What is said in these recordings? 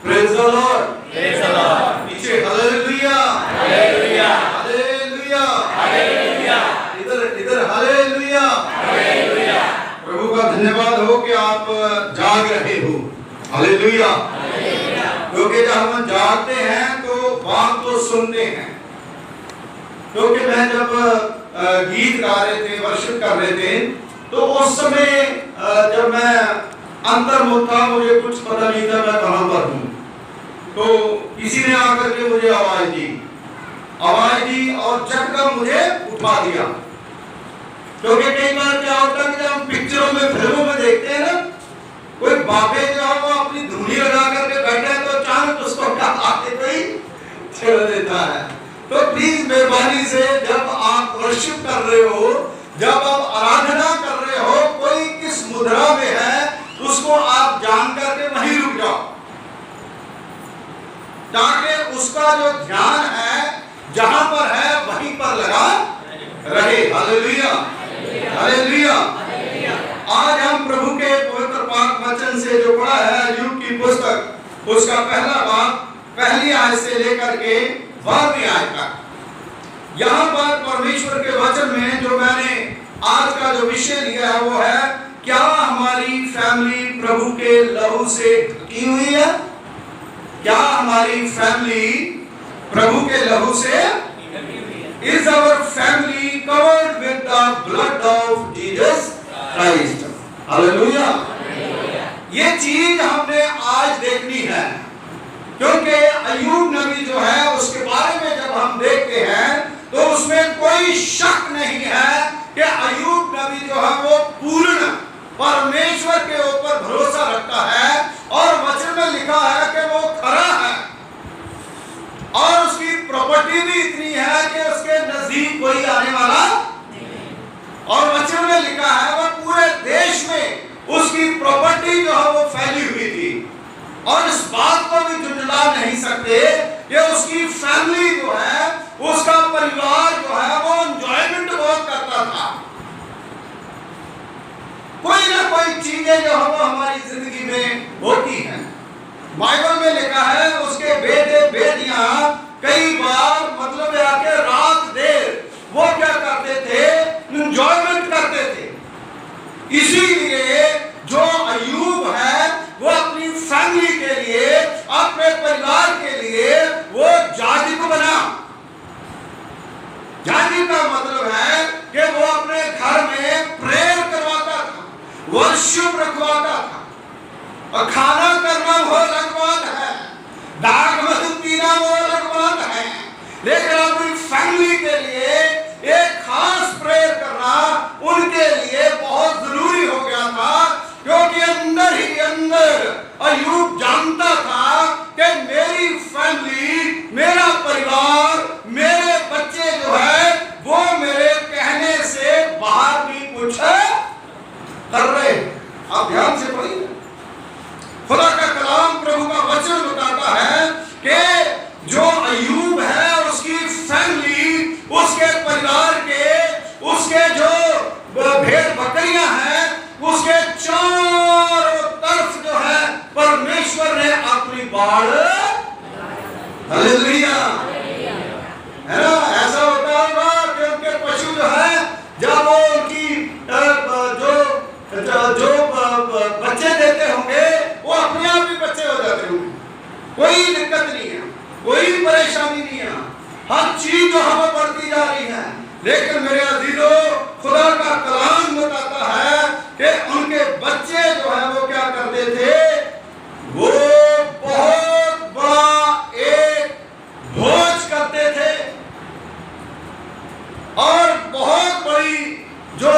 Praise the Lord, praise the Lord. नीचे hallelujah, hallelujah, hallelujah, hallelujah, इधर hallelujah, hallelujah. प्रभु का धन्यवाद हो कि आप जाग रहे हो। हालेलुया, क्योंकि जब हम जागते हैं तो बात तो सुनते हैं। क्योंकि मैं जब गीत गा रहे थे, वर्शिप कर रहे थे, तो उस समय जब मैं अंतर्मुख था, मुझे कुछ पता नहीं था मैं कहां पर हूं। तो किसी ने आकर के मुझे आवाज दी और झटका मुझे उठा दिया। क्योंकि कई बार क्या होता है कि जब हम पिक्चरों में, फिल्मों में देखते हैं ना, कोई बाबे जो है वो अपनी धुनी लगा करके बैठे हैं, तो अचानक उसको क्या आके कोई छेड़ देता है। तो प्लीज मेहरबानी से जब आप वर्शिप कर रहे हो, जब आप आराधना कर रहे हो, कोई किस मुद्रा में है उसको आप जान करके वहीं रुक जाओ, ताकि उसका जो ध्यान है जहां पर है वहीं पर लगा रहे। Hallelujah, hallelujah. आज हम प्रभु के पवित्र पाक वचन से जो पढ़ा है अय्यूब की पुस्तक, उसका पहला बाब पहली आयत से लेकर के 12वीं आयत तक, यहाँ पर परमेश्वर के वचन में जो मैंने आज का जो विषय लिया है वो है, क्या हमारी फैमिली प्रभु के लहू से ढकी हुई है? क्या हमारी फैमिली प्रभु के लहू से? Is our family covered with the blood of Jesus Christ? Hallelujah. ये चीज हमने आज देखनी है, क्योंकि अय्यूब नबी जो है उसके बारे में जब हम देखते हैं तो उसमें कोई शक नहीं है कि अय्यूब नबी जो है वो पूर्ण परमेश्वर के ऊपर भरोसा रखता है, और वचन में लिखा है कि वो खरा है, और उसकी प्रॉपर्टी भी इतनी है कि उसके नजदीक कोई आने वाला नहीं। और वचन में लिखा है वो पूरे देश में उसकी प्रॉपर्टी जो है वो फैली हुई थी, और इस बात को भी झुंझला नहीं सकते कि उसकी फैमिली जो है, उसका परिवार जो है वो एंजॉयमेंट बहुत करता था। कोई ना कोई चीजें जो है वो हमारी जिंदगी में होती हैं। बाइबल में लिखा है उसके बेटे बेटियां कई बार मतलब आके रात देर वो क्या करते थे, एंजॉयमेंट करते थे। इसीलिए जो अय्यूब है वो अपनी फैमिली के लिए, अपने परिवार के लिए वो जाजिब बना। जाजिब का मतलब है कि वो अपने घर में प्रेयर करवाता था, वर्शिप रखवाता था, और खाना करना वो अलग बात है, दाग मधु पीना वो अलग बात है, लेकिन अपनी फैमिली के लिए एक खास प्रेयर करना उनके लिए बहुत जरूरी हो गया था। क्योंकि अंदर ही अंदर अय्यूब जानता था कि मेरी फैमिली, मेरा परिवार, मेरे बच्चे जो है वो मेरे कहने से बाहर भी कुछ कर रहे। आप ध्यान से पढ़िए, खुदा का कलाम प्रभु का वचन बताता है कि जो अय्यूब है उसकी फैमिली, उसके परिवार के, उसके जो भेड़ बकरियां हैं, उसके चारों तरफ जो है परमेश्वर ने अपनी बाड़, हालेलुया, है ना। ऐसा होता होगा कि उनके पशु जो है जब वो उनकी जो बच्चे देते होंगे वो अपने आप ही बच्चे हो जाते होंगे, कोई दिक्कत नहीं है, कोई परेशानी नहीं है, हर चीज जो हमें बढ़ती जा रही है। लेकिन मेरे अजीजों, खुदा का कलाम बताता है कि उनके बच्चे जो है वो क्या करते थे, वो बहुत बड़ा एक भोज करते थे, और बहुत बड़ी जो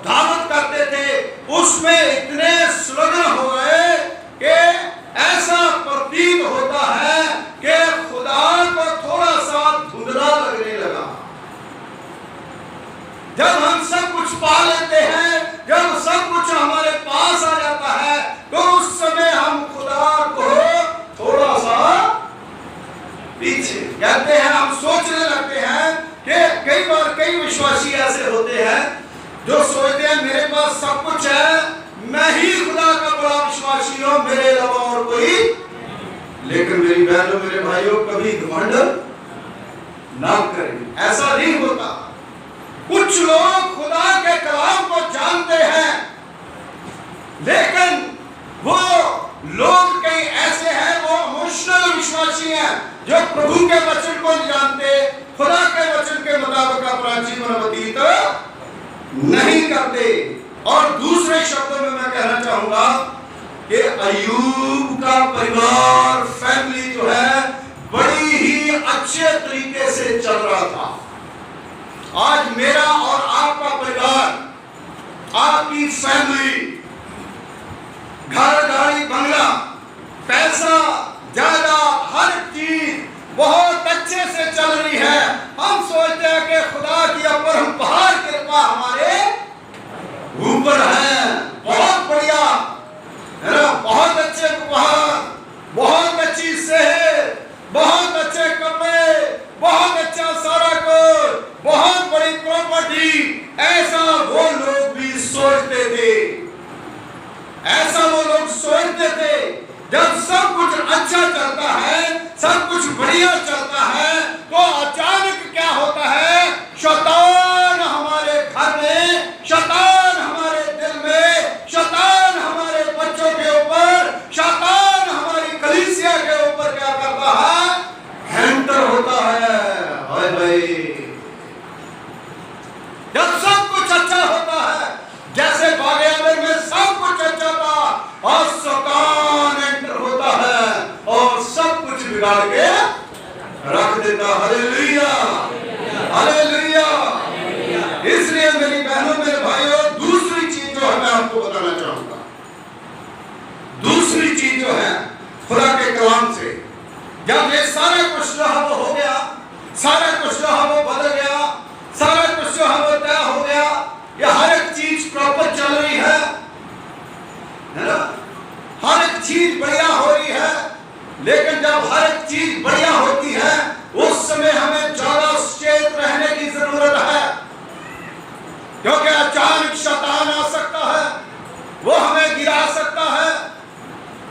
दावत करते थे, उसमें इतने सुलगन हो गए कि ऐसा प्रतीत होता है कि खुदा को थोड़ा सा धुंधला लगने लगा। जब हम सब कुछ पा लेते हैं, जब सब कुछ हमारे पास आ जाता है, तो उस समय हम खुदा को थोड़ा सा पीछे कहते हैं, हम सोचने लगते हैं कि कई बार कई विश्वासी ऐसे होते हैं जो सोचते हैं मेरे पास सब कुछ है, मैं ही खुदा का बड़ा विश्वासी हूं, मेरे अलावा और कोई। बहनों मेरे भाइयों, कभी घमंड ना करें। ऐसा नहीं होता। कुछ लोग खुदा के कलाम को जानते हैं, लेकिन वो लोग कई ऐसे हैं, वो इमोशनल विश्वासी हैं, जो प्रभु के वचन को नहीं जानते, खुदा के वचन के मुताबिक अपना जीवन व्यतीत नहीं करते। और दूसरे शब्दों में मैं कहना चाहूंगा कि अय्यूब का परिवार, फैमिली जो है, बड़ी ही अच्छे तरीके से चल रहा था। आज मेरा और आपका परिवार, आपकी फैमिली, घर, गाड़ी, बंगला, पैसा, जायदाद, हर चीज बहुत अच्छे से चल रही है। हम सोचते हैं कि खुदा की अपरंपार कृपा हमारे ऊपर है, बहुत बढ़िया है ना, बहुत अच्छे उपहार, बहुत अच्छी सेहत, बहुत अच्छे कपड़े, बहुत अच्छा सारा कुछ, बहुत बड़ी प्रॉपर्टी। ऐसा वो लोग भी सोचते थे, ऐसा वो लोग सोचते थे। जब सब कुछ अच्छा चलता है, सब कुछ बढ़िया चलता है, तो अचानक क्या होता है? शैतान हमारे घर में, शैतान हमारे दिल में, शैतान हमारे बच्चों के ऊपर, शैतान हमारी कलीसिया के ऊपर क्या करता है? हैंटर होता है। हाय भाई, जब सब कुछ अच्छा होता है, जैसे बागेआदर में सब कुछ अच्छा था, और शैतान एंटर होता है और सब कुछ बिगाड़ के रख देता। Hallelujah, hallelujah. इसलिए मेरी बहनों, मेरे भाइयों, दूसरी चीज जो है मैं आपको बताना चाहूंगा, दूसरी चीज जो है खुदा के कलाम से, जब ये सारा कुछ जो है वो हो गया, सारा कुछ जो है वो बदल गया, सारा कुछ जो है वो तय हो गया, ये हर एक चीज प्रॉपर चल रही है ना, हर एक चीज बढ़िया हो रही है। लेकिन जब हर एक चीज बढ़िया होती है, उस समय हमें ज्यादा सचेत रहने की जरूरत है, क्योंकि अचानक शैतान आ सकता है, वो हमें गिरा सकता है,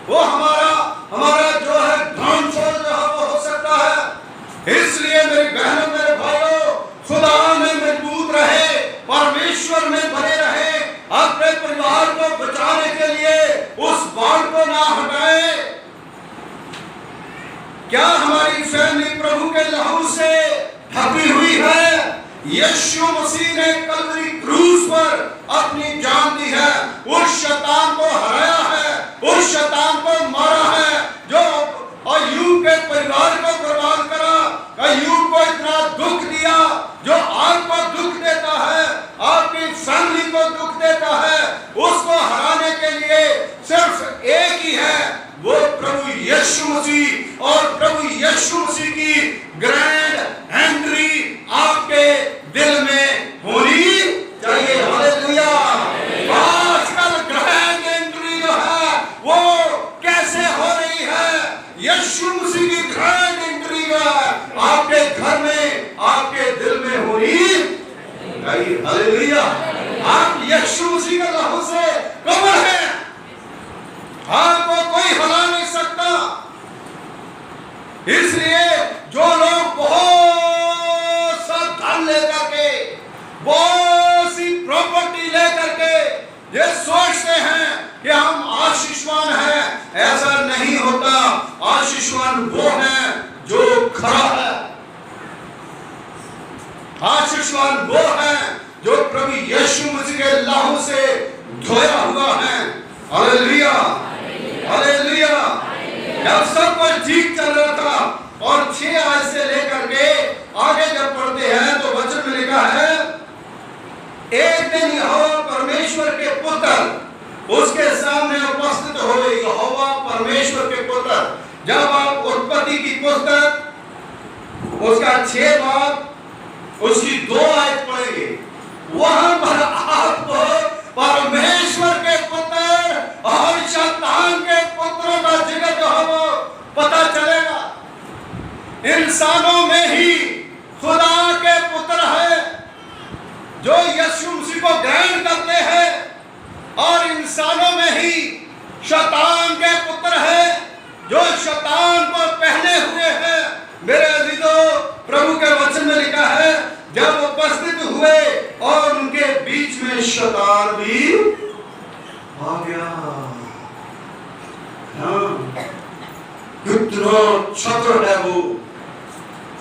वो हमारा जो है डाउनफॉल जो है वो हो सकता है। इसलिए मेरी बहनों, मेरे भाइयों, खुदा में मजबूत रहे, परमेश्वर में बने रहे, अपने परिवार को बचाने के लिए उस बात को ना हटाए। क्या हमारी फैमिली प्रभु के लहू से ढकी हुई है? यीशु मसीह ने कलवरी क्रूस पर अपनी जान दी है, उस शैतान को हराया है, उस शैतान को मारा है, जो अय्यूब के परिवार को बर्बाद करा, अय्यूब को इतना दुख दिया, जो आपको दुख देता है, आपकी फैमिली को दुख देता है, उसको हराने के लिए सिर्फ एक ही है, वो प्रभु यीशु मसीह। और प्रभु यीशु मसीह की ग्रैंड एंट्री आपके दिल में होनी चाहिए। हालेलुया। आजकल ग्रैंड एंट्री जो है वो कैसे हो रही है? यीशु मसीह की ग्रैंड एंट्री जो है आपके घर में, आपके दिल में होनी चाहिए। हालेलुया। आप यीशु मसीह के लहू से कवर हैं, आपको कोई हिला नहीं सकता। इसलिए जो लोग बहुत सा धन लेकर के, बहुत सी प्रॉपर्टी लेकर के ये सोचते हैं कि हम आशीषवान हैं, ऐसा नहीं होता। आशीषवान वो है जो खरा है, आशीषवान वो है जो प्रभु यीशु मसीह के लहू से धोया हुआ है। Hallelujah, hallelujah. जब सब कुछ ठीक चल रहा था और 6 आयत से लेकर के आगे जब पढ़ते हैं तो वचन में लिखा है, एक दिन यहोवा परमेश्वर के पुत्र उसके सामने उपस्थित हुए। यहोवा परमेश्वर के पुत्र, जब आप उत्पत्ति की पुस्तक उसका 6 बाब उसकी 2 आयत पढ़ेंगे, वहां पर आपको परमेश्वर के पुत्र और शैतान के पुत्रों का जिक्र जो है वो पता चलेगा। इंसानों में ही खुदा के पुत्र है जो यीशु मसीह को ग्रहण करते हैं, और इंसानों में ही शैतान के पुत्र है जो शैतान को पहने शैतान भी आ गया। हाँ, कितना छत्र है वो।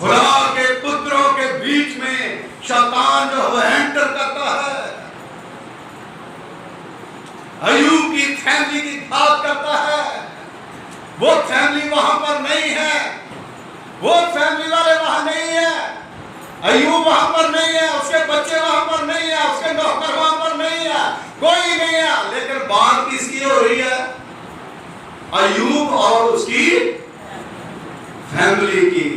खुदा के पुत्रों के बीच में शैतान जो है एंटर करता है, अय्यूब की फैमिली की घात करता है। वो फैमिली वहां पर नहीं है, वो फैमिली वाले वहां नहीं है, अय्यूब वहां पर नहीं है, उसके बच्चे वहां पर नहीं है, उसके नौकर वहां पर नहीं है, कोई नहीं है। लेकिन बात किसकी हो रही है? अय्यूब और उसकी फैमिली की।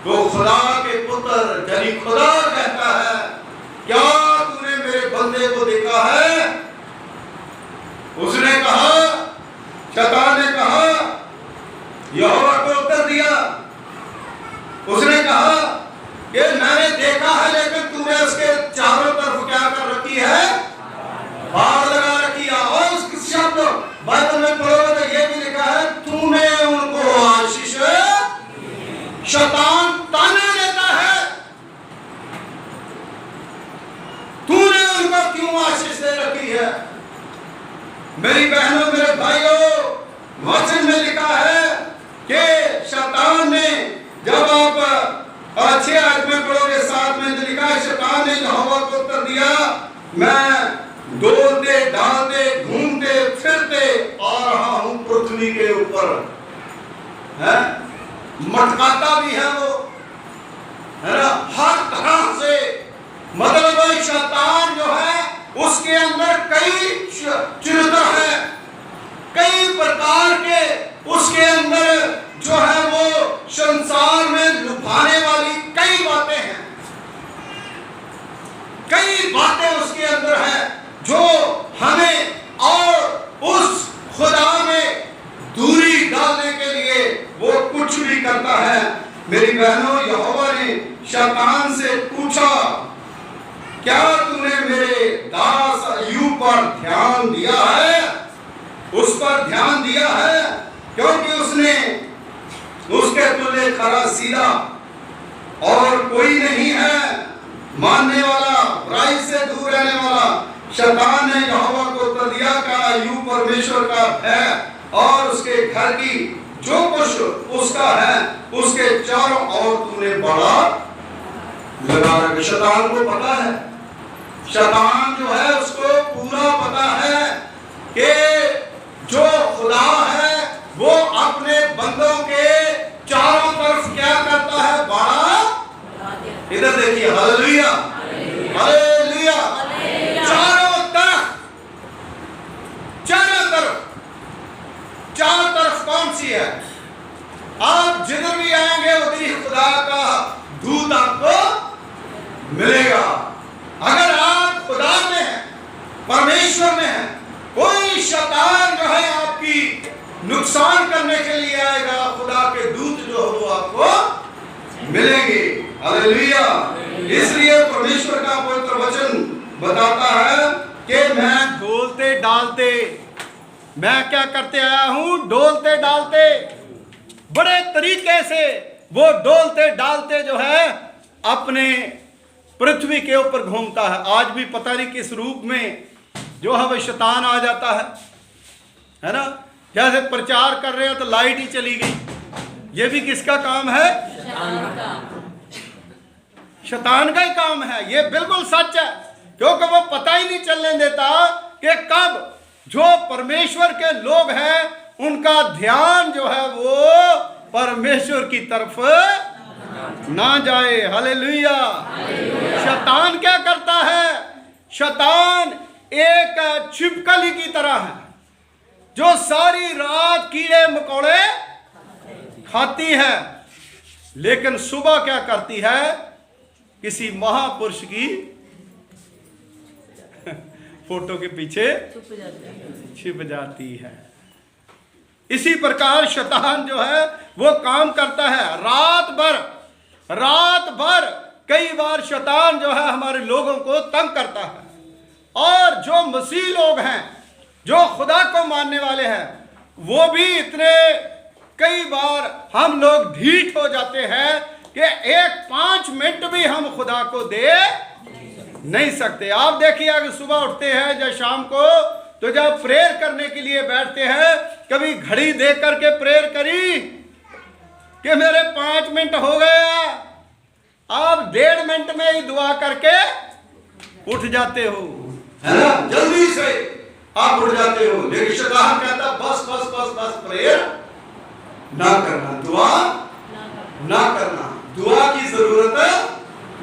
तो खुदा के पुत्र यानी खुदा कहता है, क्या तूने मेरे बंदे को देखा है? उसने कहा, शैतान ने कहा, यहोवा को उत्तर दिया, उसने कहा कि मैंने देखा है, लेकिन तूने उसके चारों तरफ क्या कर रखी है? बाड़ लगा रखी है। और उस शब्द बाइबल में पढ़ोगे तो ये भी लिखा है, तूने उनको आशीष, शैतान ताने देता है, तूने उनको क्यों आशीष दे रखी है? मेरी बहनों, मेरे भाइयों, वचन में लिखा है कि शैतान ने, जब आप 6 आयत में पढ़ोगे 7 में लिखा है, शैतान ने यहोवा को उत्तर दिया, मैं डोलते डालते घूमते फिरते आ रहा हूं पृथ्वी के ऊपर। है, मटकाता भी है वो, है ना, हर तरह से। मतलब शैतान जो है उसके अंदर कई चिन्ह है, कई प्रकार के उसके अंदर जो है वो संसार में लुभाने वाली कई बातें हैं, कई बातें उसके अंदर है जो हमें और उस खुदा में दूरी डालने के लिए वो कुछ भी करता है। मेरी बहनों, यहोवा ने शैतान से पूछा, क्या तूने मेरे दास अय्यूब पर ध्यान दिया है? उस पर ध्यान दिया है, क्योंकि उसने उसके तुल्य खरा सीधा और कोई नहीं है, मानने वाला, बुराई से दूर रहने वाला। शैतान ने यहोवा को उत्तर दिया, का अय्यूब परमेश्वर का है और उसके घर की जो कुछ उसका है, उसके चारों ओर तूने बड़ा लगा रखा। शैतान को पता है, शैतान जो है उसको पूरा पता है कि जो खुदा है वो अपने बंदों के चारों तरफ क्या करता है? बड़ा। इधर देखिए, हालेलुया, हालेलुया। चारों तरफ, चारों तरफ, चारों तरफ कौन सी है? आप जिधर भी आएंगे उधर ही खुदा का दूत आपको मिलेगा। अगर आप खुदा में हैं, परमेश्वर में हैं, कोई शैतान जो है आपकी नुकसान करने के लिए आएगा, खुदा के दूत जो हो वो आपको मिलेंगे। हालेलुया। इसलिए परमेश्वर का पवित्र वचन बताता है कि मैं डोलते डालते, मैं क्या करते आया हूं? डोलते डालते, बड़े तरीके से वो डोलते डालते जो है अपने पृथ्वी के ऊपर घूमता है। आज भी पता नहीं किस रूप में जो है वह शैतान आ जाता है ना। जैसे प्रचार कर रहे हैं तो लाइट ही चली गई, ये भी किसका काम है? शैतान का ही काम है। ये बिल्कुल सच है, क्योंकि वो पता ही नहीं चलने देता कि कब जो परमेश्वर के लोग हैं उनका ध्यान जो है वो परमेश्वर की तरफ ना जाए। हालेलुया। शैतान क्या करता है? शैतान एक छिपकली की तरह है जो सारी रात कीड़े मकोड़े खाती है, लेकिन सुबह क्या करती है? किसी महापुरुष की फोटो के पीछे छिप जाती है। इसी प्रकार शैतान जो है वो काम करता है रात भर। कई बार शैतान जो है हमारे लोगों को तंग करता है, और जो मसीह लोग हैं, जो खुदा को मानने वाले हैं, वो भी इतने कई बार हम लोग ढीठ हो जाते हैं कि 1-5 मिनट भी हम खुदा को दे नहीं सकते। आप देखिए अगर सुबह उठते हैं या शाम को, तो जब प्रेयर करने के लिए बैठते हैं, कभी घड़ी देख करके प्रेयर करी कि मेरे 5 मिनट हो गया, आप 1.5 मिनट में ही दुआ करके उठ जाते हो, है ना, जल्दी से आप उठ जाते हो। लेकिन शैतान कहता बस बस बस बस प्रेयर ना करना, दुआ ना करना, दुआ की जरूरत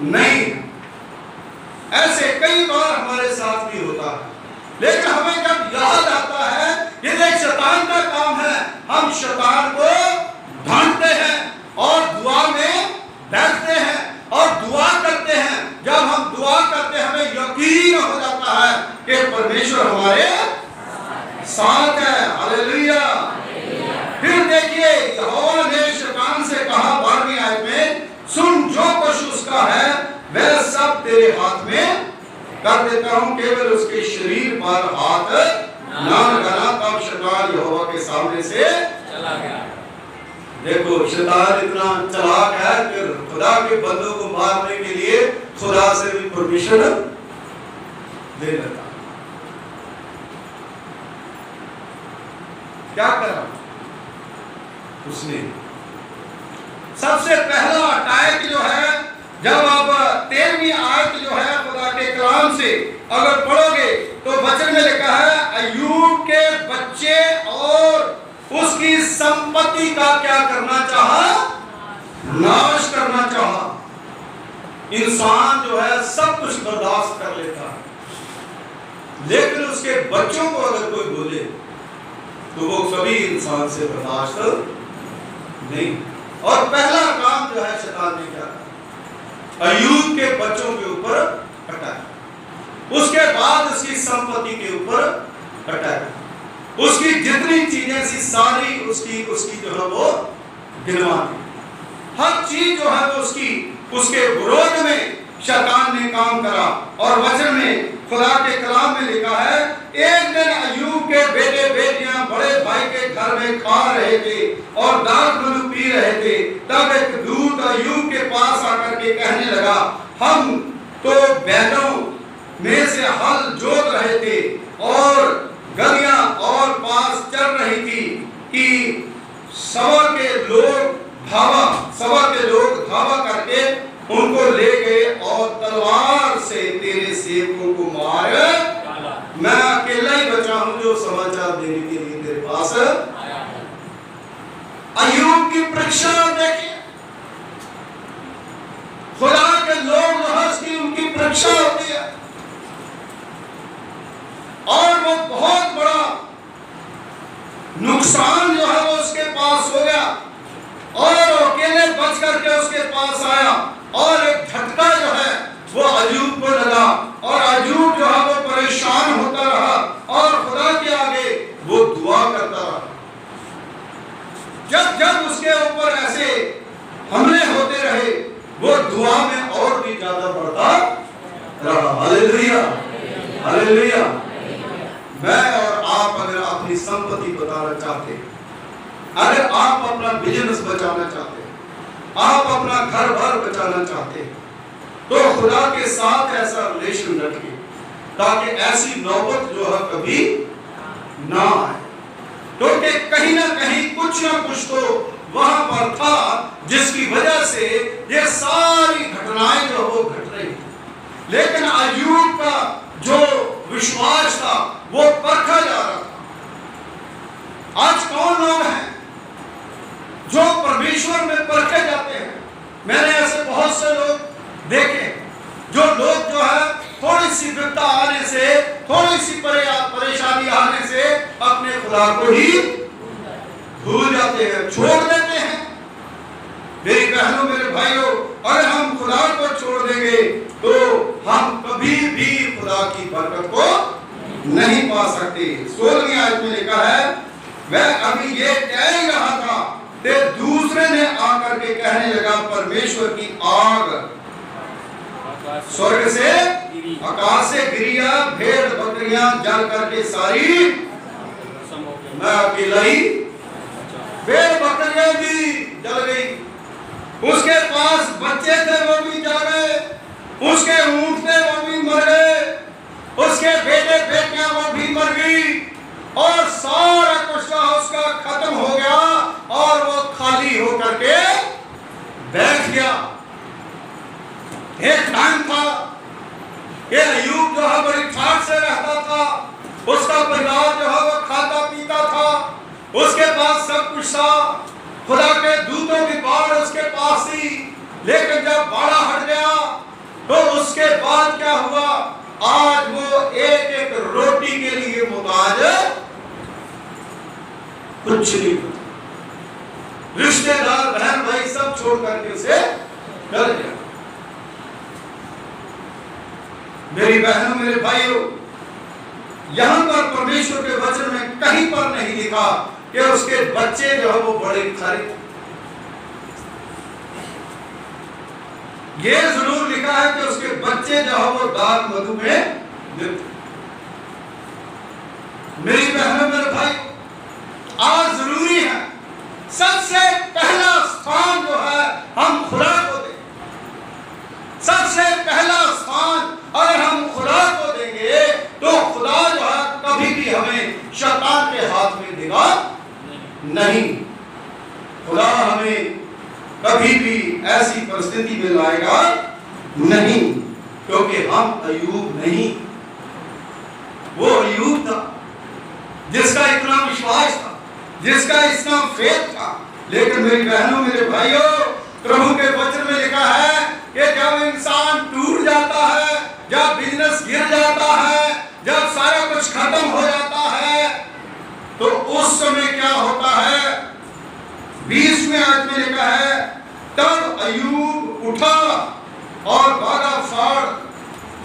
नहीं। ऐसे कई बार हमारे साथ भी होता है, लेकिन हमें जब याद आता है ये देख शैतान का काम है, हम शैतान को ढांढते हैं और दुआ में बैठते हैं और दुआ करते हैं। जब हम दुआ करते हैं हमें यकीन हो जाता है कि परमेश्वर हमारे साथ है। हालेलुया। फिर देखिए यहोवा ने शैतान से कहा 12वीं आयत में, सुन जो कुछ उसका है वह सब तेरे हाथ में कर देता हूं, केवल उसके शरीर पर हाथ ना लगाना। तब शैतान यहोवा के सामने से चला गया। देखो शैतान इतना चालाक है कि खुदा के बंदों को मारने के लिए खुदा से भी परमिशन दे लेता। क्या करा उसने? सबसे पहला अटैक जो है, जब आप 13वीं आयत जो है खुदा के कलाम से अगर पढ़ोगे तो वचन में लिखा है, अय्यूब के बच्चे और उसकी संपत्ति का क्या करना चाहा? नाश करना चाहा। इंसान जो है सब कुछ बर्दाश्त कर लेता है, लेकिन उसके बच्चों को अगर कोई बोले तो वो कभी इंसान से बर्दाश्त नहीं। और पहला काम जो है शैतान ने क्या किया? अय्यूब के बच्चों के ऊपर अटैक, उसके बाद उसकी संपत्ति के ऊपर अटैक, उसकी जितनी चीजें थी सारी उसकी जो है वो गिनवा दी। हर चीज जो है वो उसके विरोध में शैतान ने काम करा। और वचन में खुदा के कलाम में लिखा है, एक दिन अय्यूब के बेटे बेटियां बड़े भाई के घर में खा रहे थे और दाख मधु पी रहे थे। तब एक दूत अय्यूब के पास आकर के कहने लगा, हम तो बैलों में से हल जोत रहे थे और गलियां और पास चल रही थी कि सभा के लोग धावा करके उनको ले गए और तलवार से तेरे सेवकों को मार, मैं अकेला ही बचा हूं जो समाचार देने के लिए तेरे पास आया। अय्यूब की परीक्षा देखिए, खुदा के लोग रहस की उनकी परीक्षा होती है और वो बहुत बड़ा नुकसान जो है वो उसके पास हो गया और अकेले बच करके उसके पास आया और एक झटका जो है वो अय्यूब को लगा और अय्यूब जो है वो परेशान होता रहा और खुदा के आगे वो दुआ करता रहा। जब जब उसके ऊपर ऐसे हमले होते रहे वो दुआ में और भी ज्यादा बढ़ता रहा। Hallelujah, hallelujah. मैं और आप अगर अपनी संपत्ति बचाना चाहते हैं, अगर आप अपना बिजनेस बचाना चाहते हैं, आप अपना घर भर बचाना चाहते हैं, तो खुदा के साथ ऐसा रिलेशन रखिए ताकि ऐसी नौबत जो है कभी ना आए। क्योंकि कहीं ना कहीं कुछ ना कुछ तो वहां पर था जिसकी वजह से ये सारी घटनाएं जो वो घट रही थी। लेकिन अय्यूब का जो विश्वास था वो परखा जा रहा था। आज कौन लोग हैं जो परमेश्वर में परखे जाते हैं? मैंने ऐसे बहुत से लोग देखे जो लोग जो है थोड़ी सी विपदा आने से, थोड़ी सी परेशानी आने से अपने खुदा को ही भूल जाते हैं, छोड़ देते हैं। मेरी बहनों, मेरे भाइयों, अगर हम खुदा को छोड़ देंगे तो हम कभी भी खुदा की बरकत को नहीं पा सकते। 16वीं आयत में लिखा है, वह अभी ये कह ही रहा था ते दूसरे ने आकर के कहने लगा, परमेश्वर की आग स्वर्ग से आकाश से गिरिया, भेड़ बकरियां जल करके सारी, मैं अकेला ही, भेड़ बकरियां भी जल गई, उसके पास बच्चे थे वो भी जल गए, उसके ऊंट थे वो भी मर और सारा कुछ उसका खत्म हो गया और वो खाली होकर के बैठ गया। एक टाइम था ये अय्यूब जो है बड़ी ठाट से रहता था, उसका परिवार जो है वो खाता पीता था, उसके पास सब कुछ था, खुदा के दूतों की बाढ़ उसके पास थी। लेकिन जब बाड़ा हट गया तो उसके बाद क्या हुआ, आज वो एक एक रोटी के लिए मुताज कुछ नहीं होता। रिश्तेदार बहन भाई सब छोड़ करके उसे डर गया। मेरी बहनों मेरे भाइयों, यहां पर परमेश्वर के वचन में कहीं पर नहीं लिखा कि उसके बच्चे जो है वो बड़े खरे। ये जरूर लिखा है कि उसके बच्चे जो है वो दाग मधु में लिप्त। मेरी बहनों मेरे भाई, आज जरूरी है सबसे पहला स्थान जो है हम खुदा को दें। सबसे पहला स्थान अगर हम खुदा को देंगे तो खुदा जो है कभी भी हमें शैतान के हाथ में देगा नहीं। खुदा हमें कभी भी ऐसी परिस्थिति में लाएगा नहीं, क्योंकि हम अय्यूब नहीं। वो अय्यूब था जिसका इतना विश्वास था, जिसका इतना फेथ था। लेकिन मेरी बहनों मेरे भाइयों, प्रभु के वचन में लिखा है कि जब इंसान टूट जाता है, जब बिजनेस गिर जाता है, जब सारा कुछ खत्म हो जाता है, तो उस समय क्या होता है। 20वें आयत में लिखा है, तब अय्यूब उठा और बागा फाड़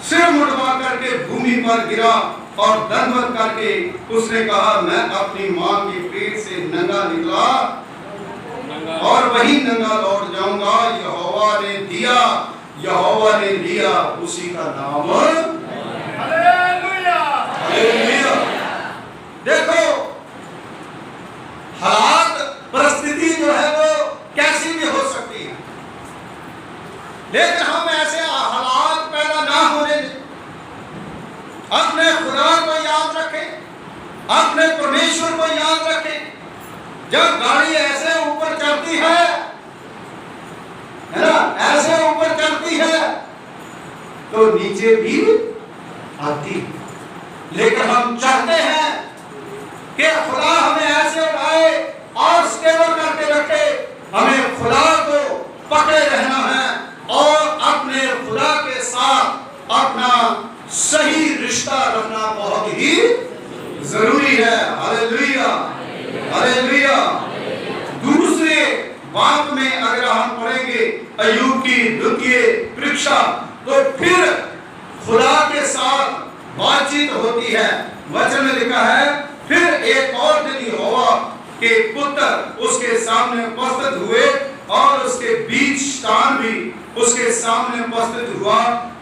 सिर मुड़वा करके भूमि पर गिरा और दंडवत करके उसने कहा, मैं अपनी मां के पेट से नंगा निकला और वही नंगा लौट जाऊंगा। यहोवा ने दिया, यहोवा ने लिया, उसी का नाम हालेलुया। हालेलुया। देखो हालात परिस्थिति जो है वो कैसी भी हो सकती है, लेकिन हम ऐसे हालात पैदा ना होने दें। अपने खुदा को याद रखें, अपने परमेश्वर को याद रखें। जब गाड़ी ऐसे ऊपर चढ़ती है ना, ऐसे ऊपर चढ़ती है तो नीचे भी आती। लेकिन हम चाहते हैं कि खुदा हमें ऐसे उठाए और स्टेबल करके रखे। हमें खुदा को पकड़े रहना है और अपने खुदा के साथ अपना सही रिश्ता रखना बहुत ही जरूरी है। Hallelujah, hallelujah. दूसरे बात में अगर हम पढ़ेंगे अय्यूब की द्वितीय परीक्षा, तो फिर खुदा के साथ बातचीत होती है। वचन में लिखा है, फिर एक और दिन यहोवा के पुत्र उसके सामने उपस्थित हुए और उसके बीच शैतान भी उसके सामने उपस्थित हुआ।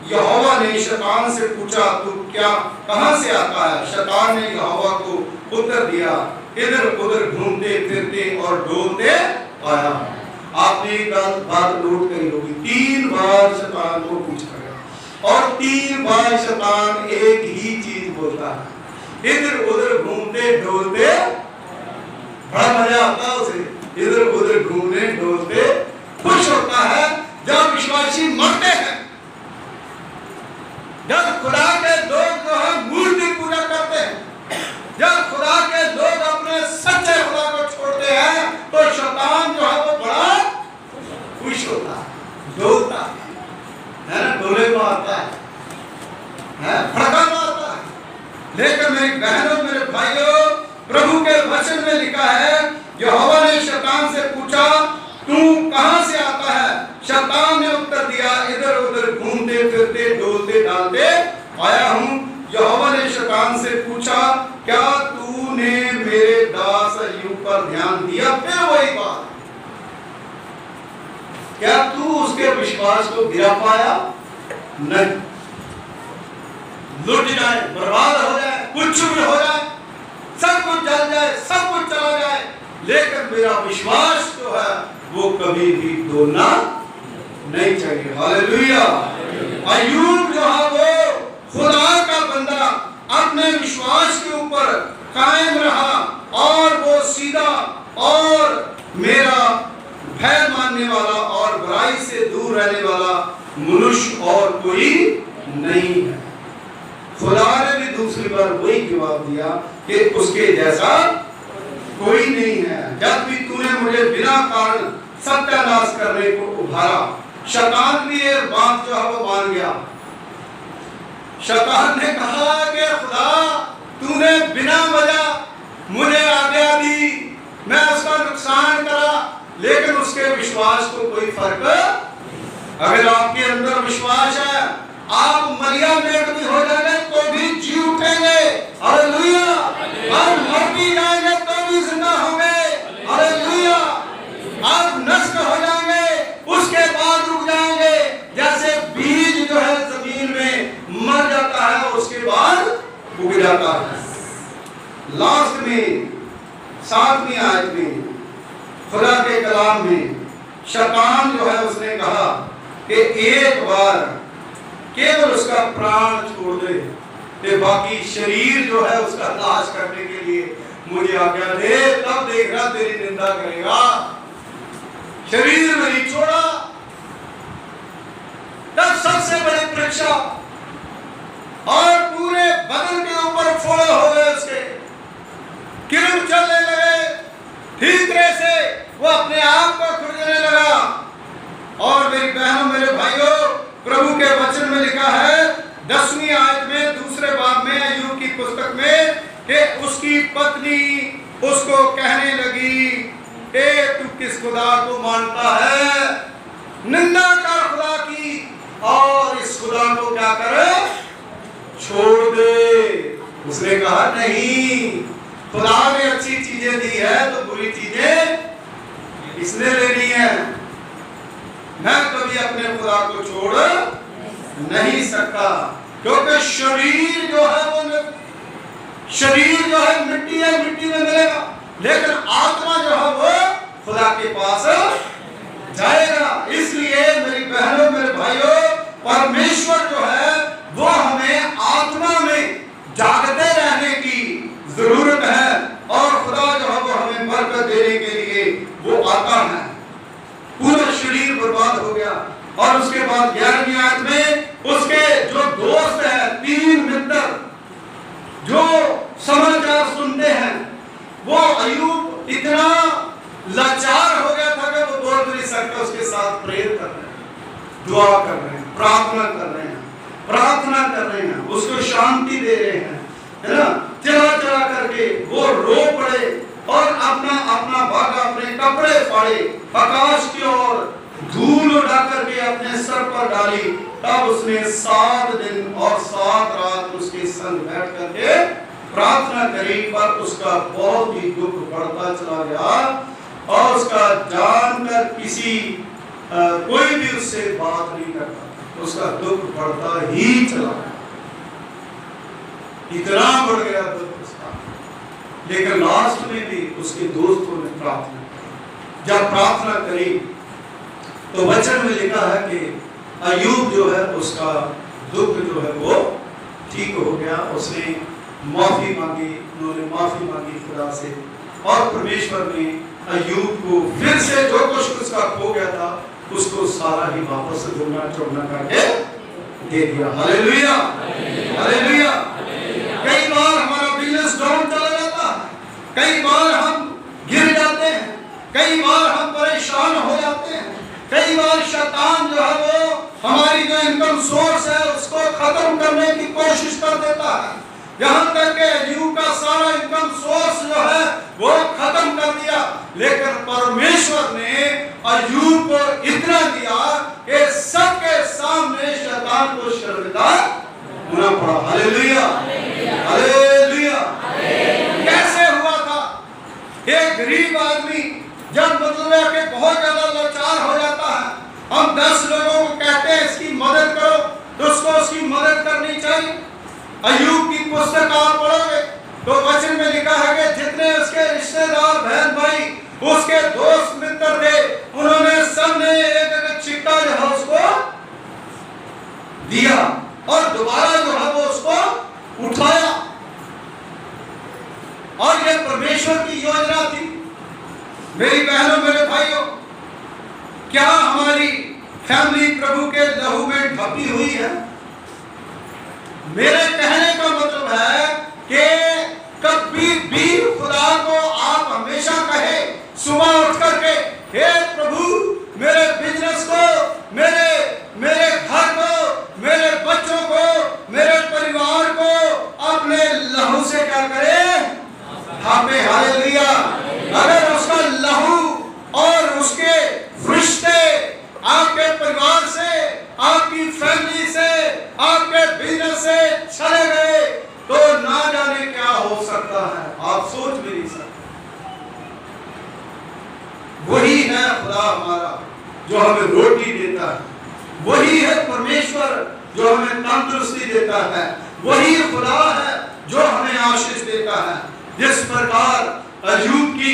यहोवा ने शैतान से पूछा, तू क्या कहां से आता है? शैतान ने यहोवा को उत्तर दिया, इधर उधर घूमते फिरते और डोलते आया। आपने एक बात नोट करी होगी, 3 बार शैतान को पूछा गया और 3 बार शैतान एक ही चीज बोलता है, इधर उधर घूमते डोलते। बड़ा मजा आता है उसे इधर उधर घूमने डोलते। खुश होता है जब विश्वासी मरते हैं, जब खुदा के लोग जो है मूर्ति पूजा करते हैं, जब खुदा के लोग अपने सच्चे खुदा को छोड़ते हैं, तो शैतान जो है वो बड़ा खुश होता है, डोलता है ना, डोले को आता है, भड़का मारता है। लेकिन मेरी बहनों मेरे भाइयों, प्रभु के वचन में लिखा है, यहोवा ने शैतान से पूछा, तू कहां से आता है? शैतान ने उत्तर दिया, इधर उधर घूमते फिरते डोलते डालते आया हूं। यहोवा ने शैतान से पूछा, क्या तूने मेरे दास अय्यूब पर ध्यान दिया? फिर वही बात, क्या तू उसके विश्वास को गिरा पाया? नहीं। लुट जाए, बर्बाद हो जाए, कुछ भी हो जाए, सब कुछ जल जाए, सब कुछ चला जाए, लेकिन मेरा विश्वास जो है वो कभी भी डोलना नहीं चाहिए। हालेलुया। अय्यूब जो है वो खुदा का बंदा अपने विश्वास के ऊपर कायम रहा और वो सीधा और मेरा भय मानने वाला और बुराई से दूर रहने वाला मनुष्य और कोई नहीं है। खुदा ने भी दूसरी बार वही जवाब दिया कि उसके जैसा कोई नहीं है। जब भी तूने मुझे बिना कारण सत्यानाश करने को उभारा, शैतान भी ये बात जो है वो मान गया। शैतान ने कहा कि खुदा तूने बिना वजह मुझे आज्ञा दी, मैं उसका नुकसान करा, लेकिन उसके विश्वास को कोई फर्क। अगर आपके अंदर विश्वास है, आप मरिया मेट भी हो जाएंगे तो भी जी उठेंगे। हालेलुया। और मर भी जाएंगे तो भी जिंदा होंगे। हालेलुया। आप नष्ट हो जाएंगे, उसके बाद रुक जाएंगे। जैसे बीज जो है जमीन में मर जाता है, उसके बाद उग जाता है। लास्ट में 7वीं आयत में खुदा के कलाम में शैतान जो है उसने कहा कि एक बार केवल उसका प्राण छोड़ दे, कि बाकी शरीर जो है उसका नाश करने के लिए मुझे आज्ञा दे, तब देखना तेरी निंदा करेगा। शरीर में नहीं छोड़ा, तब सबसे बड़ी परीक्षा और पूरे बदन के ऊपर फोड़े हो गए, उसके किरण चलने लगे, ठीक तरह से वो अपने आप को खुरदने लगा। और मेरी बहनों मेरे भाइयों, प्रभु के वचन में लिखा है 10वीं आयत में दूसरे बाब में अय्यूब की पुस्तक में कि उसकी पत्नी उसको कहने लगी कि तू किस खुदा को मानता है, निंदा कर खुदा की और इस खुदा को क्या करे, छोड़ दे। उसने कहा नहीं, खुदा ने अच्छी चीजें दी है तो बुरी चीजें इसने लेनी है। मैं कभी अपने खुदा को छोड़ नहीं सकता, क्योंकि शरीर जो है वो शरीर जो है मिट्टी है, मिट्टी में मिलेगा, लेकिन आत्मा जो है वो खुदा के पास जाएगा। इसलिए मेरी बहनों मेरे भाइयों, परमेश्वर जो है वो हमें आत्मा में जागते रहने की जरूरत है, और खुदा जो है वो हमें बरकत देने के लिए वो आता है। पूरा शरीर बर्बाद हो गया। और उसके बाद 11वीं आयत में उसके जो दोस्त हैं, 3 मित्र जो समाचार सुनते हैं, वो अय्यूब इतना लाचार हो गया था कि वो बोल नहीं सकते, उसके साथ प्रेयर कर रहे हैं, दुआ कर रहे हैं, प्रार्थना कर रहे हैं, प्रार्थना कर रहे हैं, उसको शांति दे रहे हैं, है ना। चला चला करके वो रो पड़े और अपना अपना भागा, अपने कपड़े फाड़े, आकाश की ओर धूल उड़ा करके अपने सर पर डाली। तब उसने 7 दिन और 7 रात उसके संग बैठ करके प्रार्थना करी, पर उसका बहुत ही दुख बढ़ता चला गया और उसका जानकर किसी कोई भी उससे बात नहीं करता, उसका दुख बढ़ता ही चला गया, इतना बढ़ गया दुख उसका। लेकिन लास्ट में भी उसके दोस्तों ने प्रार्थना की। जब प्रार्थना करी तो वचन में लिखा है कि अय्यूब जो है उसका दुख जो है वो ठीक हो गया। उसने माफी मांगी, उन्होंने माफी मांगी खुदा से, और परमेश्वर ने अय्यूब को फिर से जो कुछ उसका खो गया था उसको सारा ही वापस दुगना चौगना करके दे दिया। Hallelujah, hallelujah. कई बार हमारा बिजनेस डाउन चला जाता है, कई बार हम गिर जाते हैं, कई बार हम परेशान हो जाते हैं, कई बार शैतान जो है वो हमारी जो इनकम सोर्स है उसको खत्म करने की कोशिश कर देता है। यहाँ तक कि अय्यूब का सारा इनकम सोर्स जो है वो खत्म कर दिया, लेकिन परमेश्वर ने अय्यूब को इतना दिया कि सबके सामने शैतान को शर्मिंदा होना पड़ा। Hallelujah, hallelujah. कैसे हुआ था? एक गरीब आदमी जब मतलब है कि बहुत ज्यादा लाचार हो जाता है, हम 10 लोगों को कहते हैं इसकी मदद करो, तो उसको उसकी मदद करनी चाहिए। अय्यूब की पुस्तक आप पढ़ोगे तो वचन में लिखा है कि जितने उसके रिश्तेदार बहन भाई उसके दोस्त मित्र थे, उन्होंने सबने एक चिट्टा जो है उसको दिया और दोबारा जो है वो उसको उठाया। मेरी बहनों, मेरे भाइयों, क्या हमारी फैमिली प्रभु के लहू में ढपी हुई है? मेरे कहने का मतलब है कि कभी भी खुदा को आप हमेशा कहे सुबह उठ करके, हे प्रभु, मेरे बिजनेस को, मेरे घर को, मेरे बच्चों को, मेरे परिवार को अपने लहू से क्या करे? ढापे। हालेलुया। अगर उसका लहू और उसके रिश्ते आपके परिवार से, आपकी फैमिली से, आपके बिजनेस से चले गए तो ना जाने क्या हो सकता है, आप सोच भी नहीं सकते। वही है खुदा हमारा जो हमें रोटी देता है, वही है परमेश्वर जो हमें तंदुरुस्ती देता है, वही खुदा है जो हमें आशीष देता है। जिस प्रकार अय्यूब की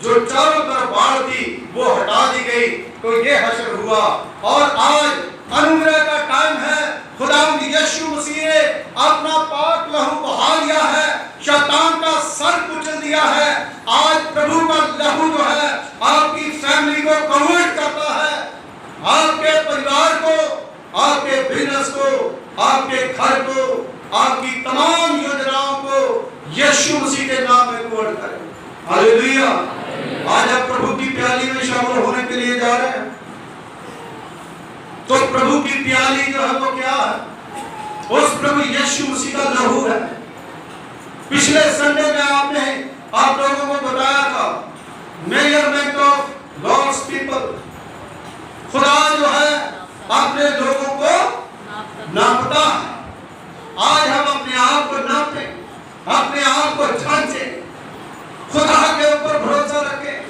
जो चारों तरफ बाढ़ थी वो हटा दी गई तो ये हश्र हुआ, और आज अनुग्रह का टाइम है। खुदावंद यीशु मसीह ने अपना पाक लहू बहा लिया है, शैतान का सर कुचल दिया है। आज प्रभु का लहू जो है आपकी फैमिली को कन्वर्ट करता है, आपके परिवार को, आपके बिजनेस को, आपके घर को, आपकी तमाम योजनाओं को यीशु मसीह के नाम में कन्वर्ट करे। हालेलुया। आज आप प्रभु की प्याली में शामिल होने के लिए जा रहे हैं, तो प्रभु की प्याली जो है वो क्या है? उस प्रभु यीशु मसीह का लहू है। पिछले संडे में आपने आप लोगों को बताया था मेजरमेंट ऑफ गॉड्स पीपल। खुदा जो है अपने लोगों को नापता है। आज हम अपने आप को नापें, अपने आप को जांचें, खुदा के ऊपर भरोसा रखें,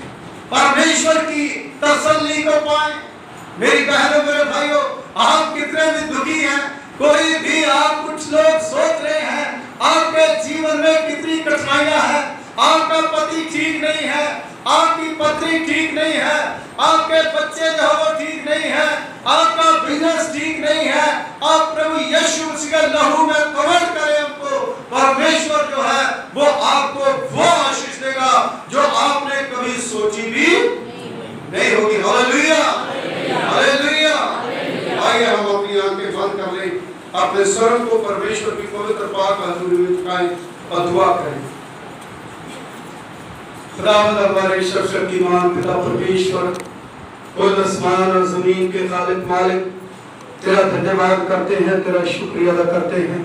परमेश्वर की तसल्ली को पाएं। मेरी बहनों, मेरे भाइयों, आप कितने भी दुखी हैं, कोई भी आप कुछ लोग सोच रहे हैं आपके जीवन में कितनी कठिनाइयां हैं, आपका पति ठीक नहीं है, आपकी पत्नी ठीक नहीं है, आपके बच्चे जो है वो ठीक नहीं है, आपका बिजनेस ठीक नहीं है, आप प्रभु यीशु मसीह के लहू में कवर करें हमको। परमेश्वर जो है वो आपको वो आशीष देगा जो आपने कभी सोची भी नहीं होगी। Hallelujah, hallelujah. आइए हम अपनी आंखें बंद कर लें, अपने स्वरों को परमेश्वर की पवित्र पाक हजूरी में झुकाएं और दुआ करें। खुदावंद हमारे सर्वशक्तिमान पिता परमेश्वर, खुद आसमान और जमीन के खालिक मालिक, तेरा धन्यवाद करते हैं, तेरा शुक्रिया अदा करते हैं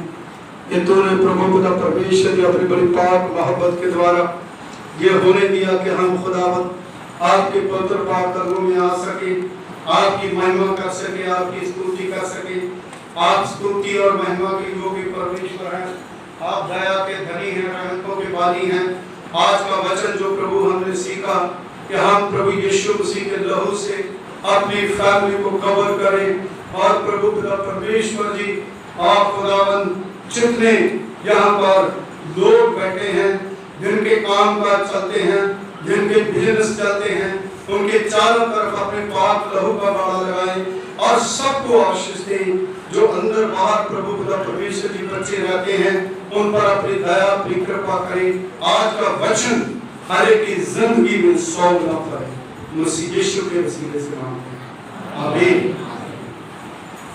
कि तूने प्रभु खुदा परमेश्वर की अपनी बड़ी पाक मोहब्बत के द्वारा ये होने दिया कि हम खुदावंद आपके पवित्र पाक कदमों में आ सके, आपकी महिमा कर सके, आपकी स्तुति कर सके। आप स्तुति और महिमा के योग्य परमेश्वर हैं, आप दया के धनी हैं, रहमतों के वाली हैं। आज का वचन जो प्रभु हमने सीखा कि हम प्रभु यीशु मसीह के लहू से अपनी फैमिली को कवर करें, और प्रभु खुदा परमेश्वर जी आप खुदावंद जितने यहाँ पर लोग बैठे हैं, जिनके काम काज चलते हैं, जिनके बिजनेस चलते हैं, उनके चारों तरफ अपने पाक लहू का बाड़ा लगाएं और सबको आशीष दें। जो अंदर बाहर प्रभु खुदा परमेश्वर जी बच्चे रहते हैं उन पर अपनी दया अपनी कृपा करें। आज का वचन हर एक की जिंदगी में 100 गुना फले। मसीह यीशु के वसीले से मांगते हैं, आमीन।